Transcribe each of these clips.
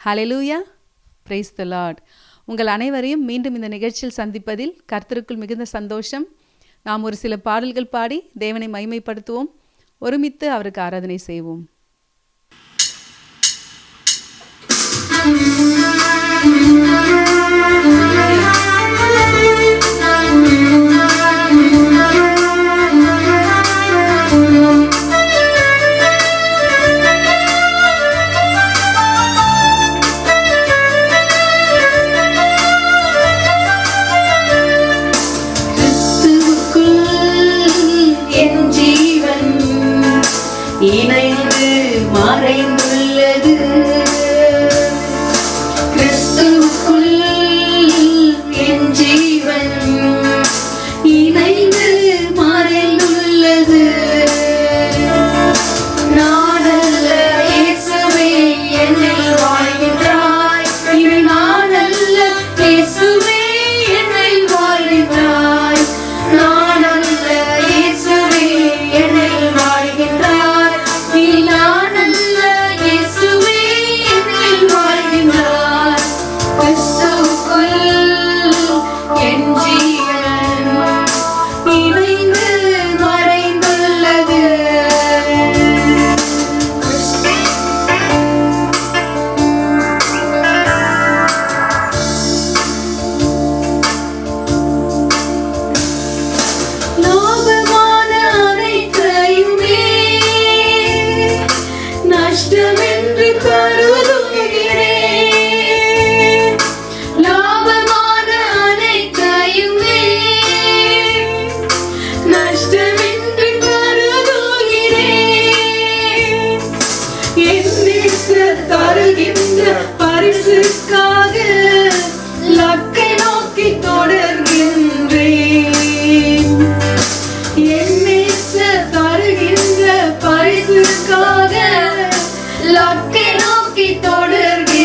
Hallelujah, praise the Lord. உங்கள் அனைவரையும் மீண்டும் இந்த நிகழ்ச்சியில் சந்திப்பதில் கர்த்தருக்குள் மிகுந்த சந்தோஷம். நாம் ஒரு சில பாடல்கள் பாடி தேவனை மகிமைப்படுத்துவோம். ஒருமித்து அவருக்கு ஆராதனை செய்வோம். இணைந்து மறைந்துள்ளது கிறிஸ்துவுக்குள் என் ஜீவன் இணைந்து மறைந்துள்ளது. நானல்ல இயேசுவே என்னில் வாழ்கின்றாய், இனி நானல்ல இயேசுவே என்னில் வாழ்கின்றாய், நானல்ல இயேசுவே என்னில் வாழ்கின்றாய், பரிசுக்காக லக்கை நோக்கி தொடர்கின்றேன். என் நேசர் தருகின்ற பரிசுக்காக லக்கை நோக்கி தொடர்கின்றேன்.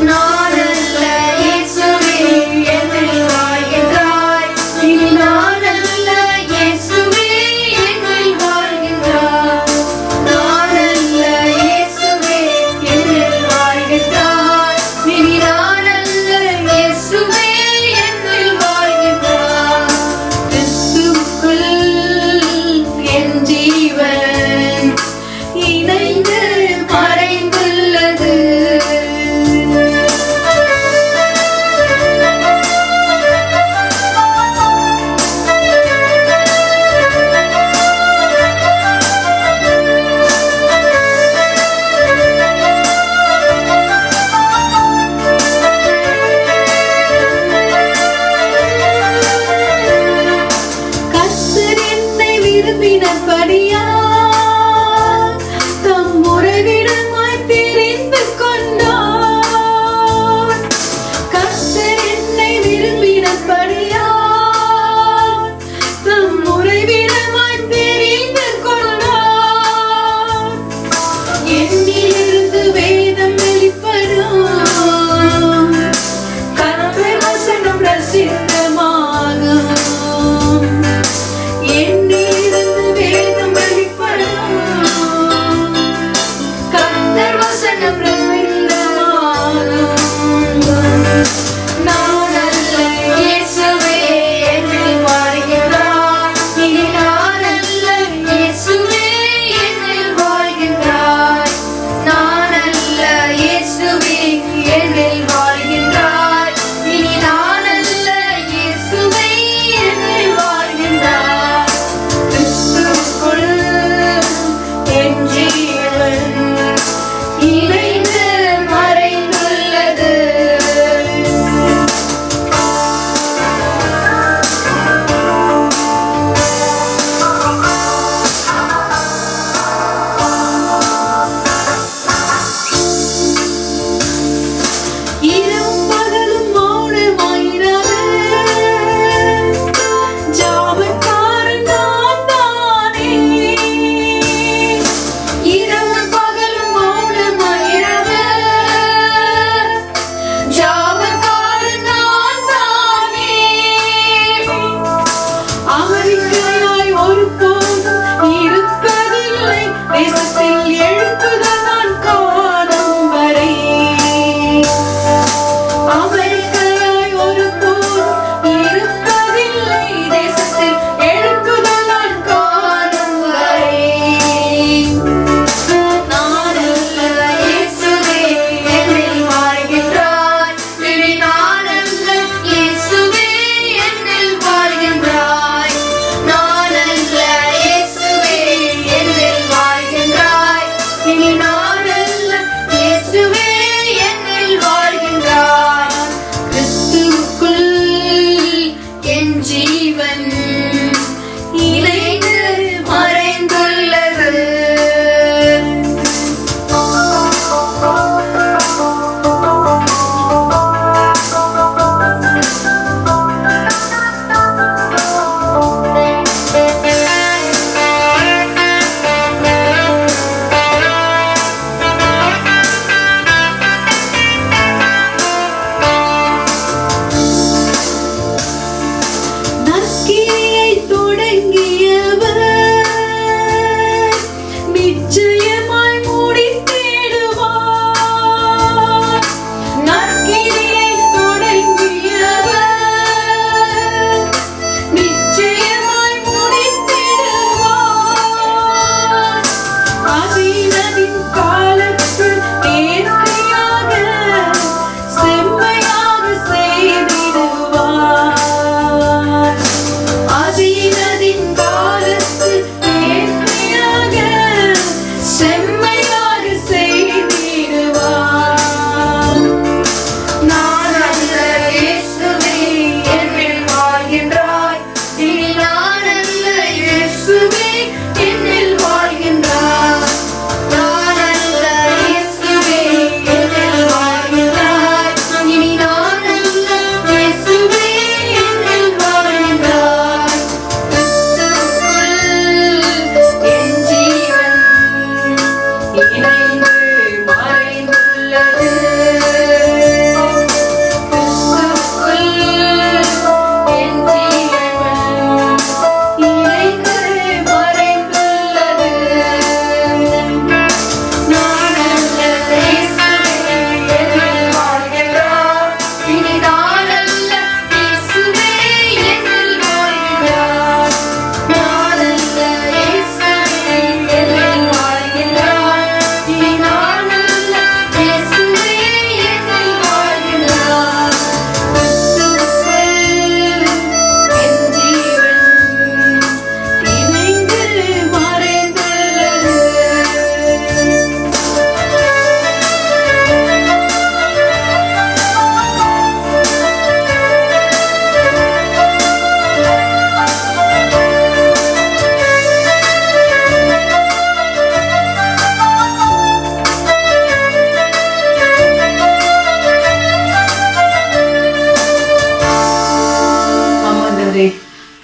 நானல்ல இயேசுவே என்னில் வாழ்கின்றாய், இனி நானல்ல இயேசுவே என்னில் வாழ்கின்றாய், என்னிலிருந்து வேதம் வெளிப்படும்.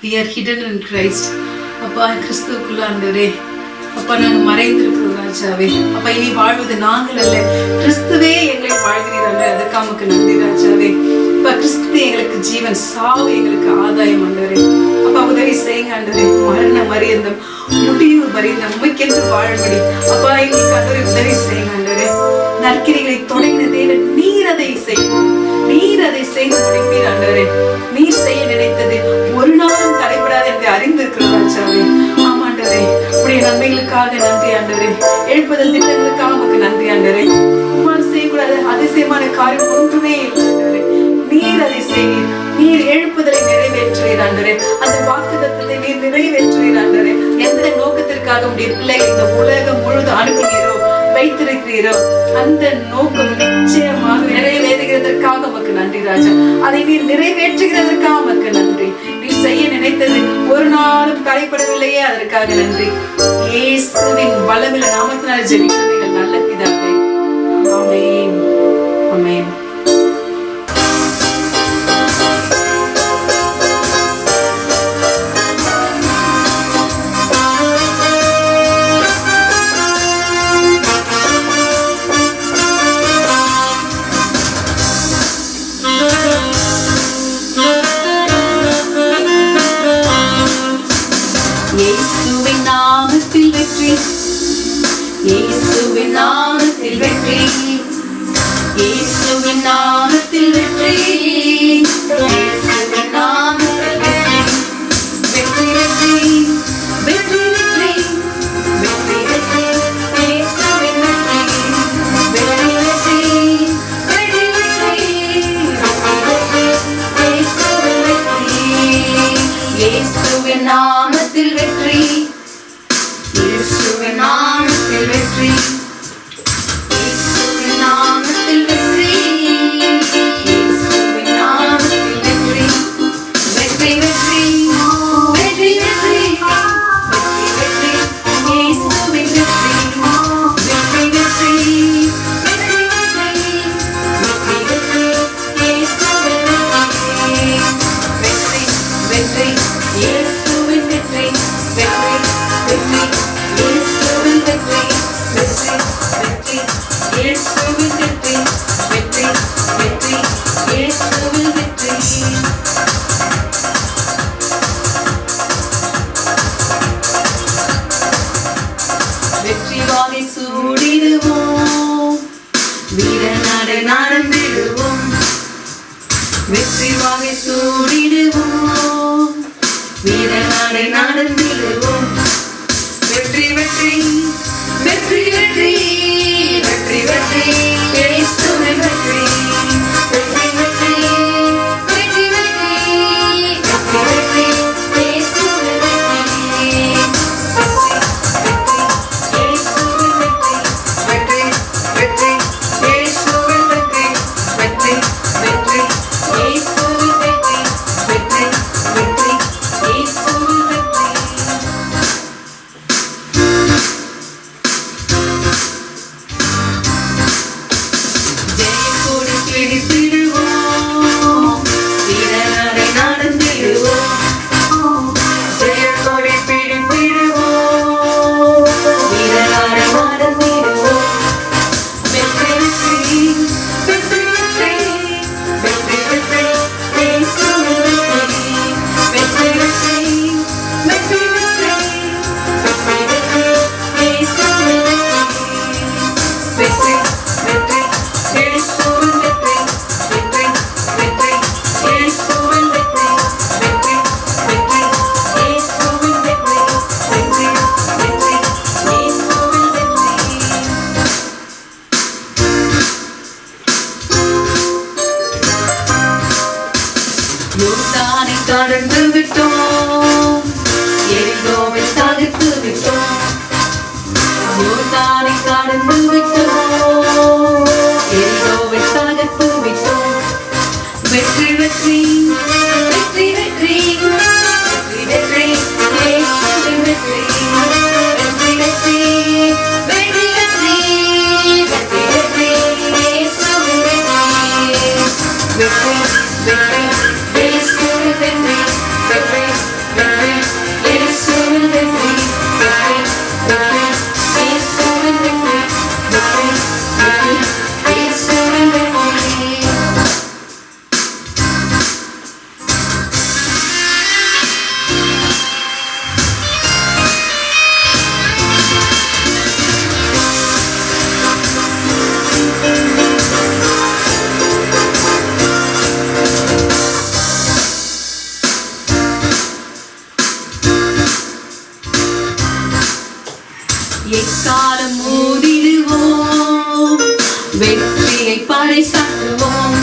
we are hidden in Christ. அப்பா கிறிஸ்துவுக்குள்ள ஆண்டவரே, அப்பா நாங்கள் மறைந்திருக்கிறோம் ராஜாவே. அப்பா இனி வாழ்வது நாங்கள் அல்ல, கிறிஸ்துவே எங்களை வாழ்கிறீர்கள். அதற்காக உமக்கு நன்றி ராஜாவே. அப்பா கிறிஸ்து எங்களுக்கு ஜீவன், சாவு எங்களுக்கு ஆதாயம் ஆண்டவரே. அப்பா உதவி செய்யுங்க ஆண்டவரே. மரண மரியந்தம் முடிவு மரியந்தம் உமைக்கென்று வாழபடி அப்பா எங்களுக்கு ஆண்டவரே உதவி செய்யுங்க ஆண்டவரே. நற்கிரிகளை தொடங்கின தேவன் நீர் அதை செய்யும், நீர் அதை செய்து முடிப்பீர் ஆண்டவரே. நீர் செய்ய நினைத்தது ஒரு நாளும் தடைபடாது என்று அறிந்திருக்கிறோம் ராஜாவே. ஆமாண்டவரே, உடைய நன்மைகளுக்காக நன்றி ஆண்டவரே. எழுப்புதல் திட்டங்களுக்காக உமக்கு நன்றி ஆண்டவரே. உம்மால் செய்யக்கூடாத அதிசயமான காரியம் ஒன்றுமே இல்லை ஆண்டவரே. நீர் அதை செய்வீர். நீர் எழுப்புதலை நிறைவேற்றுவீர் ஆண்டவரே. அந்த வாக்குத்தத்தத்தை நீர் நிறைவேற்றுவீர் ஆண்டவரே. எந்த நோக்கத்திற்காக உடைய பிள்ளைகள் இந்த உலகம் முழுதும் அனுப்புகிறோ வைத்திருக்கிறீரோ அந்த நோக்கம் நிச்சயமாக நிறைவேறுகிறதற்காக உமக்கு நன்றி ராஜா. அதை நீர் நிறைவேற்றுகிறதற்காக உமக்கு நன்றி. நீர் செய்ய நினைத்தது ஒரு நாளும் தடைபடவில்லையே, அதற்காக நன்றி. இயேசுவின் பலமுள்ள நாமத்தினால் ஜெபிக்கிறீர்கள் நல்ல பிதாவே. ஆமென், ஆமென். இயேசுவின் நாமத்தில் வெற்றி, இயேசுவின் நாமத்தில் வெற்றி, இயேசுவின் நாமத்தில் வெற்றி, இயேசுவின் நாமத்தில் வெற்றி, வெற்றி வெற்றி வெற்றி வெற்றி வெற்றி வெற்றி இயேசுவின் வெற்றி, வெற்றி வெற்றி வெற்றி வெற்றி இயேசுவின் வெற்றி, இயேசுவின் நாமத்தில் வெற்றி, இயேசுவின் நாமத்தில் வெற்றி, இயேசுவின் நாமத்தில் வெற்றி, இயேசுவின் நாமத்தில் வெற்றி, வெற்றி வெற்றி வெற்றி வெற்றி வெற்றி வெற்றி இயேசுவின் வெற்றி, வெற்றி வெற்றி வெற்றி வெற்றி வெற்றி இயேசுவின் வெற்றி, வெற்றி வெற்றி இயேசுவின் வெற்றி, வெற்றி வெற்றி இயேசுவின் வெற்றி, வெற்றி வெற்றி இயேசுவின் வெற்றி, வெற்றி வெற்றி இயேசுவின் வெற்றி. வெற்றி வாகை சூடிடுவோம், வீரநடை நடந்திடுவோம், வெற்றி வாகை சூடிடுவோம், வீரநடை நடந்திடுவோம், வெற்றி வெற்றி வெற்றி வெற்றி வெற்றி வெற்றி இயேசுவின் வெற்றி, வெற்றி வெற்றி வெற்றி வெற்றி வெற்றி வெற்றி இயேசுவின் வெற்றி, வெற்றி வெற்றி இயேசுவின் வெற்றி, வெற்றி வெற்றி இயேசுவின் வெற்றி, வெற்றி வெற்றி இயேசுவின் வெற்றி, வெற்றி வெற்றி இயேசுவின் வெற்றி. எக்காலம் ஊதிடுவோம், வெற்றியை பறைசாற்றுவோம்.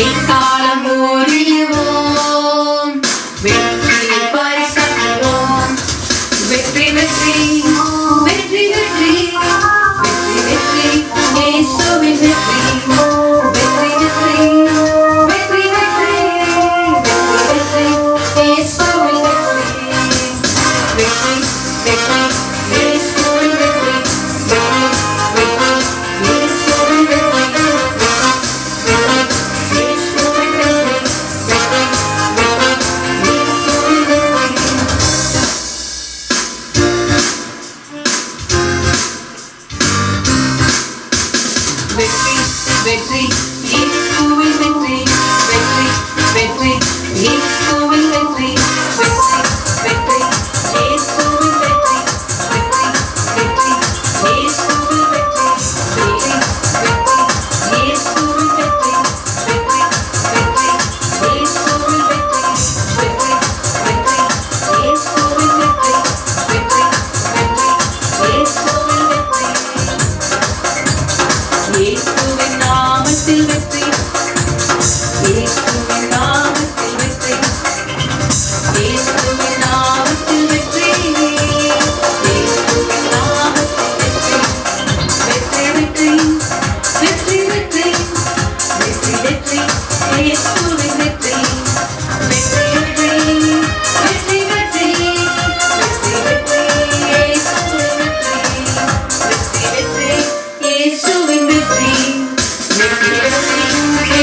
எக்காலம் ஊதிடுவோம், வெற்றியை பறைசாற்றுவோம். வெற்றி வெற்றி வெற்றி வெற்றி வெற்றி வெற்றி இயேசுவின் வெற்றி. வெற்றி வெற்றி வெற்றி வெற்றி வெற்றி வெற்றி இயேசுவின் வெற்றி. வெற்றி வெற்றி இயேசுவின் வெற்றி. வெற்றி வெற்றி இயேசுவின் வெற்றி. வெற்றி இயேசுவின் வெற்றி. வெற்றி வெற்றி இயேசுவின் வெற்றி. வெற்றி வெற்றி இயேசுவின் வெற்றி. வெற்றி வெற்றி இயேசுவின் வெற்றி. வெற்றி வெற்றி இயேசுவின் வெற்றி. வெற்றி வெற்றி இயேசுவின் வெற்றி. வெற்றி வெற்றி இயேசுவின் வெற்றி. வெற்றி வெற்றி இயேசுவின் வெற்றி. வெற்றி வெற்றி இயேசுவின் வெற்றி. வெற்றி வெற்றி இயேசுவின் வெற்றி. இயேசுவின் நாமத்தில் வெற்றி. இயேசுவின் நாமத்தில் வெற்றி. இயேசுவின் நாமத்தில் வெற்றி. இயேசுவின் நாமத்தில் வெற்றி. வெற்றி வெற்றி வெற்றி வெற்றி வெற்றி வெற்றி இயேசுவின் வெற்றி. வெற்றி வெற்றி வெற்றி வெற்றி வெற்றி வெற்றி இயேசுவின் வெற்றி. வெற்றி வெற்றி இயேசுவின் வெற்றி. வெற்றி வெற்றி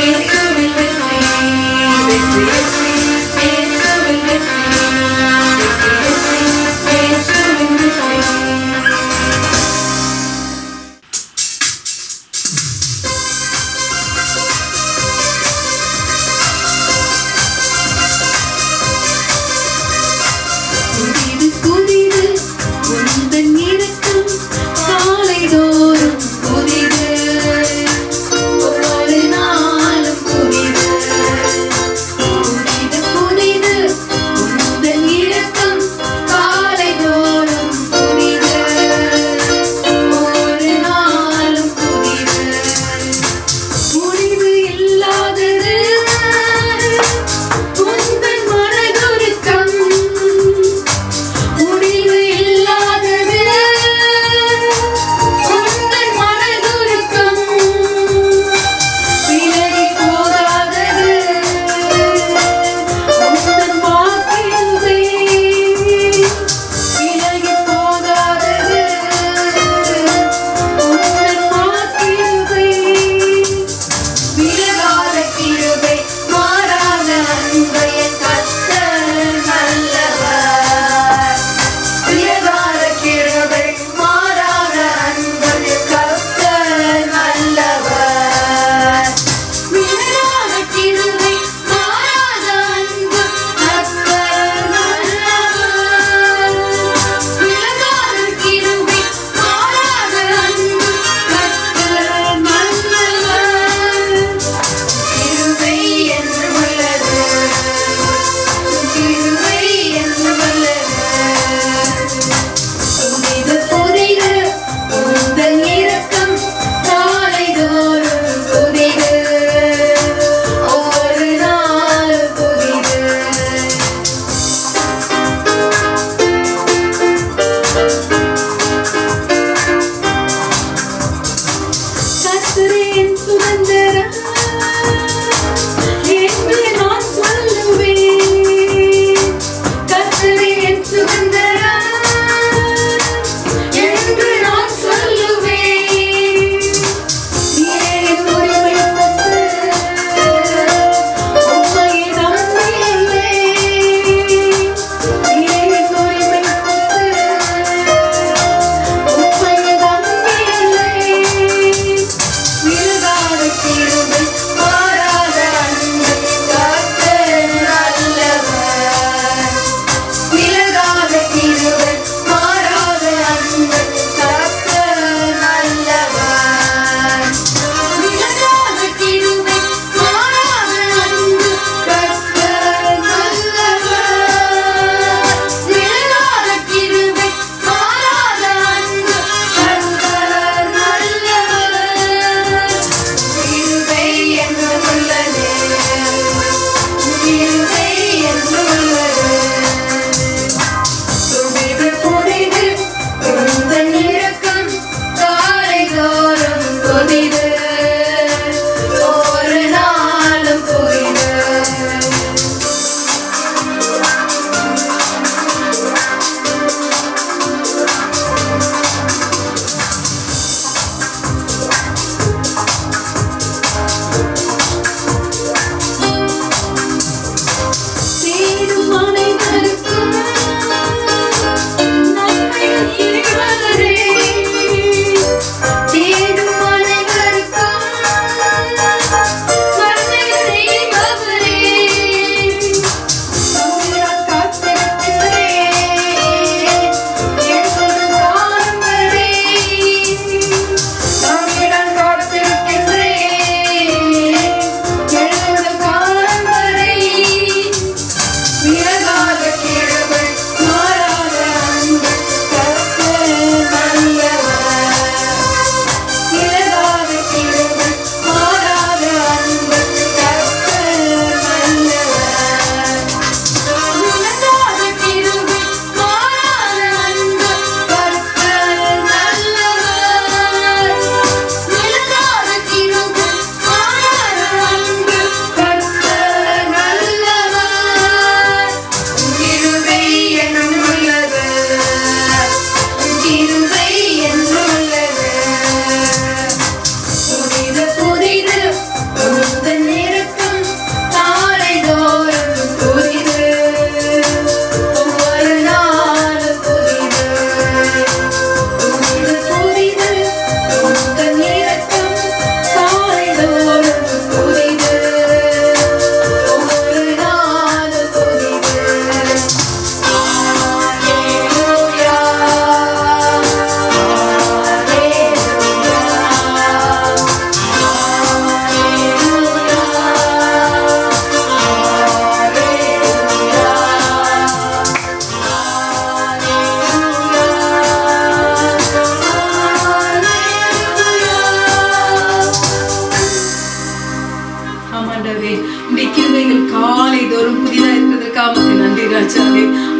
இயேசுவின் வெற்றி. வெற்றி வெற்றி இயேசுவின் வெற்றி. வெற்றி வெற்றி இயேசுவின் வெற்றி. புதிது புதிது உந்தன் இரக்கம் காலைதோறும் புதிது. ஒவ்வொரு நாளும் புதிது. புதிது புதிது உந்தன் இரக்கம் காலைதோறும் புதிது. ஒவ்வொரு நாளும் புதிது. முடிவு இல்லாதது உந்தன் மனதுருக்கம். முடிவு இல்லாதது உந்தன் மனதுருக்கம். விலகி போகாதது உந்தன் வாக்கியமே. விலகி போகாதது உந்தன் வாக்கியமே. விலகாத கிருபை மாறாத அன்பை கர்த்தர் நல்லவர். விலகாத கிருபை மாறாத அன்பை கர்த்தர் நல்லவர். விலகாத கிருபை மாறாத அன்பு கர்த்தர் நல்லவர். விலகாத கிருபை மாறாத அன்பு கர்த்தர் நல்லவர். கிருபை என்று உள்ளது. கிருபை என்று உள்ளது. புதிது புதிது உந்தன் இரக்கம் காலைதோறும் புதிது. ஒவ்வொரு நாளும் புதிது. கர்த்தரே என் சுதந்திரம் என்று நான் சொல்லுவேன். கர்த்தரே என் சுதந்திரம் என்று நான் சொல்லுவேன். நீரே என் உரிமை சொத்து. உம்மையை நம்பியுள்ளேன். நீரே என் உரிமை சொத்து. உம்மையை நம்பியுள்ளேன். விலகாத கிருபை மாறாத அன்பை கர்த்தர் நல்லவர். விலகாத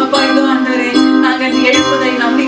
அப்பா இதோ ஆண்டவரே நாங்கள் எழுப்பதை நம்பி